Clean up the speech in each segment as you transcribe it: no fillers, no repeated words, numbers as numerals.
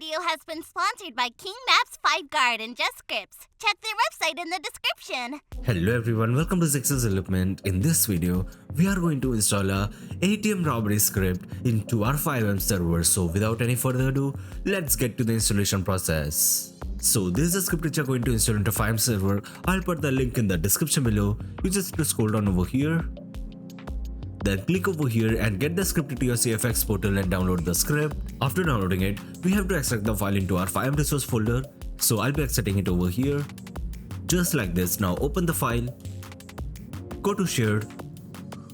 video has been sponsored by King Maps, 5Guard, and Just Scripts. Check their website in the description. Hello everyone, welcome to Zexus Development. In this video, we are going to install a ATM Robbery script into our FiveM server. So without any further ado, let's get to the installation process. So this is the script which you're going to install into FiveM server. I'll put the link in the description below. You just need to scroll down over here. Then click over here and get the script into your CFX portal and download the script. After downloading it, we have to extract the file into our FiveM resource folder. So I'll be extracting it over here. Just like this. Now open the file, go to shared,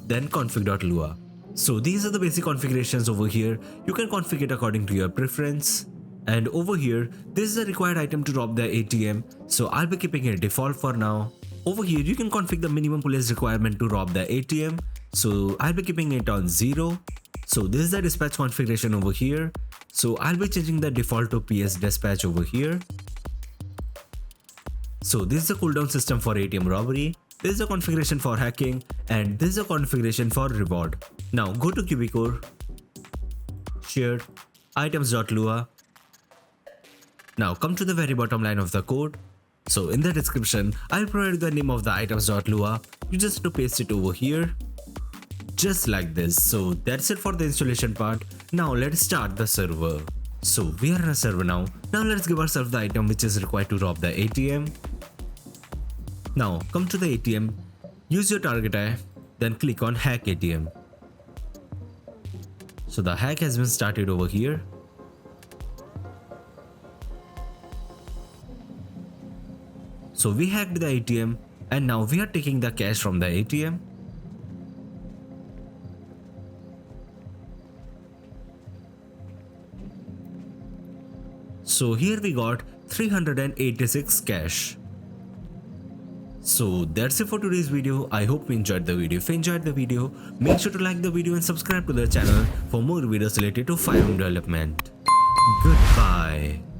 then config.lua. So these are the basic configurations over here. You can configure it according to your preference. And over here, this is a required item to rob the ATM. So I'll be keeping it default for now. Over here, you can configure the minimum police requirement to rob the ATM. So I'll be keeping it on 0. So this is the dispatch configuration over here. So I'll be changing the default to PS dispatch over here. So this is the cooldown system for ATM robbery. This is the configuration for hacking, and this is the configuration for reward. Now go to QBCore, shared, items.lua. Now come to the very bottom line of the code. So in the description, I'll provide the name of the items.lua. You just have to paste it over here. Just like this. So that's it for the installation part. Now let's start the server. So we are in a server now. Now let's give ourselves the item which is required to rob the ATM. Now come to the ATM, use your target eye, then click on hack ATM. So the hack has been started over here. So we hacked the ATM and now we are taking the cash from the ATM. So here we got 386 cash. So that's it for today's video. I hope you enjoyed the video. If you enjoyed the video, make sure to like the video and subscribe to the channel for more videos related to FiveM development. Goodbye.